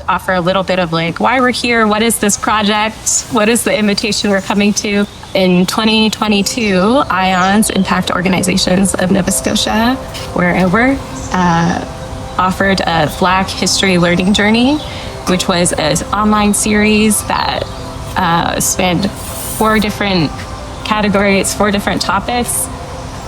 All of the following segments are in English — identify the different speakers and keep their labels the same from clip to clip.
Speaker 1: offer a little bit of like why we're here, what is this project, what is the invitation we're coming to. In 2022, IONS, Impact Organizations of Nova Scotia, where I work, offered a Black History Learning Journey, which was an online series that spanned 4 different categories, 4 different topics,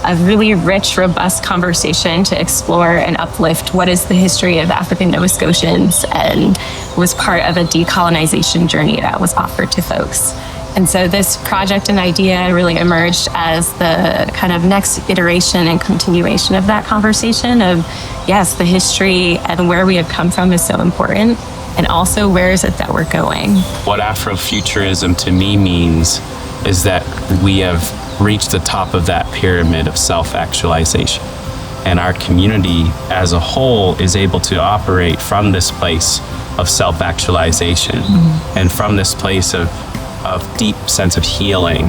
Speaker 1: a really rich, robust conversation to explore and uplift what is the history of African Nova Scotians, and was part of a decolonization journey that was offered to folks. And so this project and idea really emerged as the kind of next iteration and continuation of that conversation of, yes, the history and where we have come from is so important, and also where is it that we're going.
Speaker 2: What Afrofuturism to me means is that we have reached the top of that pyramid of self-actualization. And our community as a whole is able to operate from this place of self-actualization and from this place of deep sense of healing.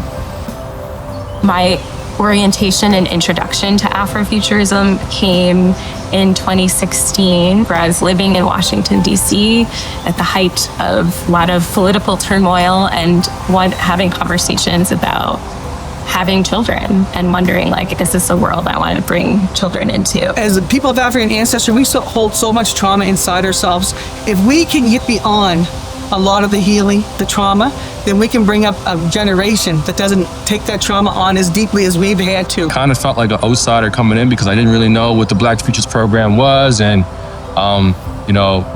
Speaker 1: My orientation and introduction to Afrofuturism came in 2016, where I was living in Washington, D.C. at the height of a lot of political turmoil and having conversations about having children and wondering, like, is this a world I want to bring children into?
Speaker 3: As a people of African ancestry, we hold so much trauma inside ourselves. If we can get beyond a lot of the healing, the trauma, then we can bring up a generation that doesn't take that trauma on as deeply as we've had to.
Speaker 4: Kind of felt like an outsider coming in because I didn't really know what the Black Futures program was, and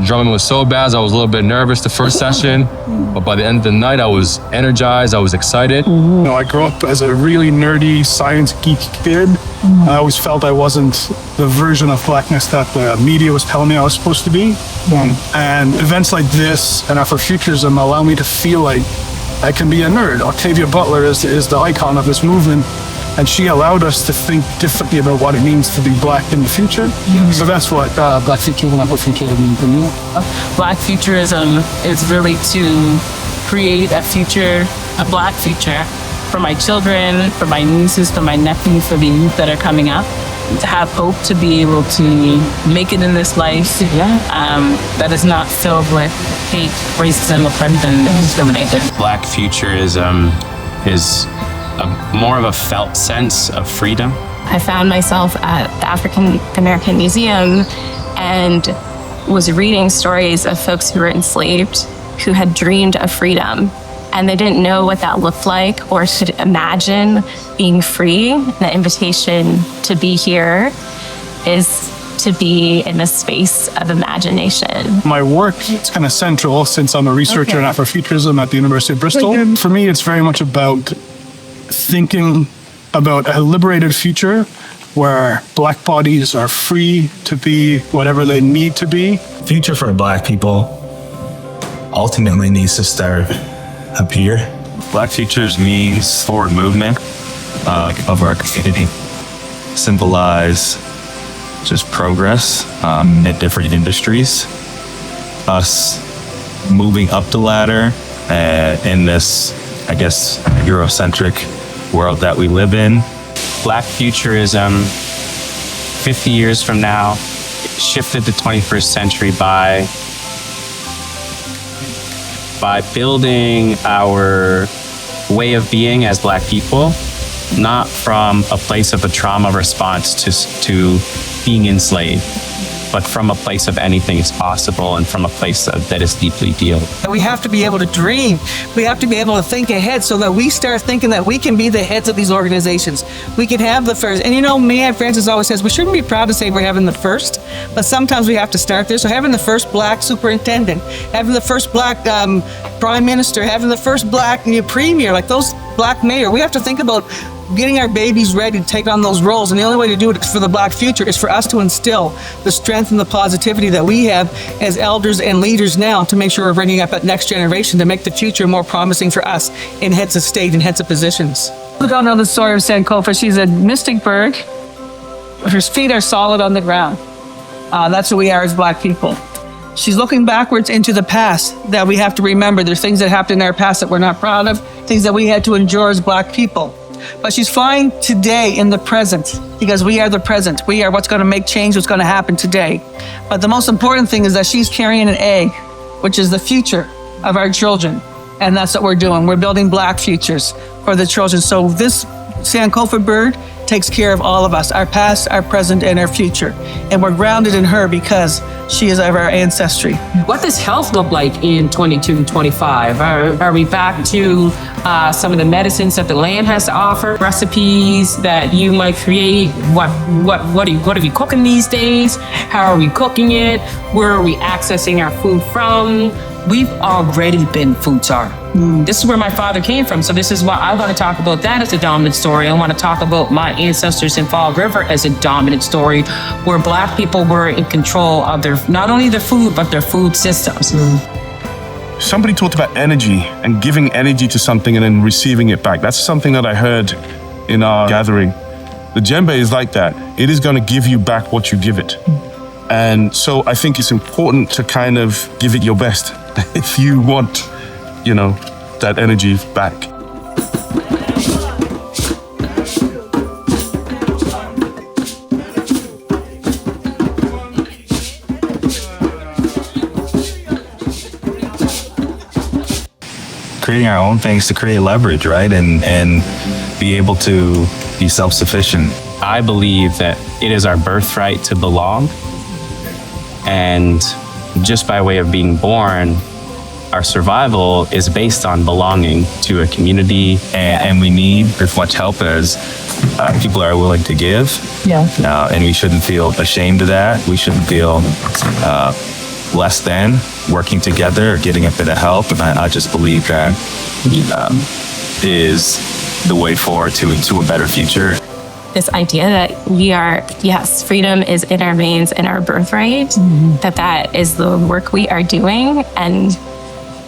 Speaker 4: drumming was so bad, I was a little bit nervous the first session, but by the end of the night, I was energized, I was excited.
Speaker 5: I grew up as a really nerdy, science geek kid. I always felt I wasn't the version of Blackness that the media was telling me I was supposed to be. And events like this and Afrofuturism allow me to feel like I can be a nerd. Octavia Butler is the icon of this movement, and she allowed us to think differently about what it means to be Black in the future. So that's what Black Futurism and Afrofuturism mean for me.
Speaker 6: Black Futurism is really to create a Black future for my children, for my nieces, for my nephews, for the youth that are coming up, to have hope to be able to make it in this life that is not filled with hate, racism, oppression, and discrimination.
Speaker 2: Black Futurism is more of a felt sense of freedom.
Speaker 1: I found myself at the African American Museum and was reading stories of folks who were enslaved, who had dreamed of freedom, and they didn't know what that looked like or could imagine being free. The invitation to be here is to be in a space of imagination.
Speaker 5: My work is kind of central since I'm a researcher in Afrofuturism at the University of Bristol. For me, it's very much about thinking about a liberated future where Black bodies are free to be whatever they need to be.
Speaker 7: Future for Black people ultimately needs to start up here.
Speaker 8: Black Futures means forward movement of our community. Symbolize just progress in different industries. Us moving up the ladder in this, I guess, Eurocentric world that we live in.
Speaker 2: Black Futurism, 50 years from now, shifted the 21st century by building our way of being as Black people, not from a place of a trauma response to being enslaved, but from a place of anything is possible and from a place that is deeply healed.
Speaker 3: We have to be able to dream. We have to be able to think ahead so that we start thinking that we can be the heads of these organizations. We can have the first. And Mayor Francis always says we shouldn't be proud to say we're having the first, but sometimes we have to start there. So having the first Black superintendent, having the first Black prime minister, having the first Black premier, like those Black mayor, we have to think about getting our babies ready to take on those roles. And the only way to do it for the Black future is for us to instill the strength and the positivity that we have as elders and leaders now to make sure we're bringing up that next generation to make the future more promising for us in heads of state and heads of positions.
Speaker 6: Who don't know the story of Sankofa? She's a mystic bird. Her feet are solid on the ground. That's who we are as Black people. She's looking backwards into the past that we have to remember. There's things that happened in our past that we're not proud of, things that we had to endure as Black people. But she's flying today in the present because we are the present. We are what's going to make change, what's going to happen today. But the most important thing is that she's carrying an egg which is the future of our children. And that's what we're doing. We're building Black futures for the children. So this Sankofa bird takes care of all of us, our past, our present, and our future. And we're grounded in her because she is of our ancestry.
Speaker 9: What does health look like in 22 and 25? Are we back to some of the medicines that the land has to offer? Recipes that you might create? What are we cooking these days? How are we cooking it? Where are we accessing our food from? We've already been food czar. This is where my father came from. So this is why I want to talk about that as a dominant story. I want to talk about my ancestors in Fall River as a dominant story, where Black people were in control of their, not only their food, but their food systems.
Speaker 10: Somebody talked about energy and giving energy to something and then receiving it back. That's something that I heard in our gathering. The djembe is like that. It is going to give you back what you give it. And so I think it's important to kind of give it your best if you want, that energy back.
Speaker 8: Creating our own things to create leverage, right? And be able to be self-sufficient.
Speaker 2: I believe that it is our birthright to belong. And just by way of being born, our survival is based on belonging to a community.
Speaker 8: And we need as much help as people are willing to give.
Speaker 6: Yeah.
Speaker 8: And we shouldn't feel ashamed of that. We shouldn't feel less than working together or getting a bit of help. And I just believe that is the way forward to a better future.
Speaker 1: This idea that we are, yes, freedom is in our veins and our birthright, that is the work we are doing.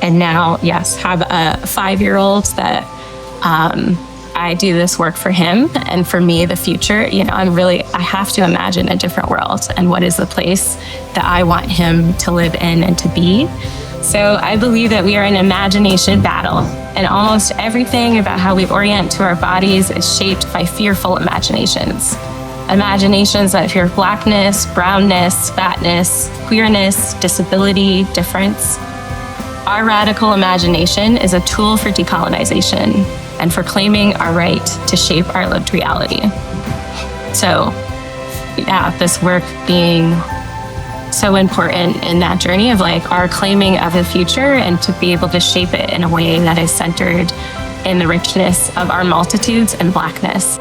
Speaker 1: And now, yes, have a 5-year-old that I do this work for him, and for me, the future, I have to imagine a different world and what is the place that I want him to live in and to be. So I believe that we are in an imagination battle, and almost everything about how we orient to our bodies is shaped by fearful imaginations. Imaginations that fear Blackness, brownness, fatness, queerness, disability, difference. Our radical imagination is a tool for decolonization and for claiming our right to shape our lived reality. So, this work being so important in that journey of our claiming of the future, and to be able to shape it in a way that is centered in the richness of our multitudes and Blackness.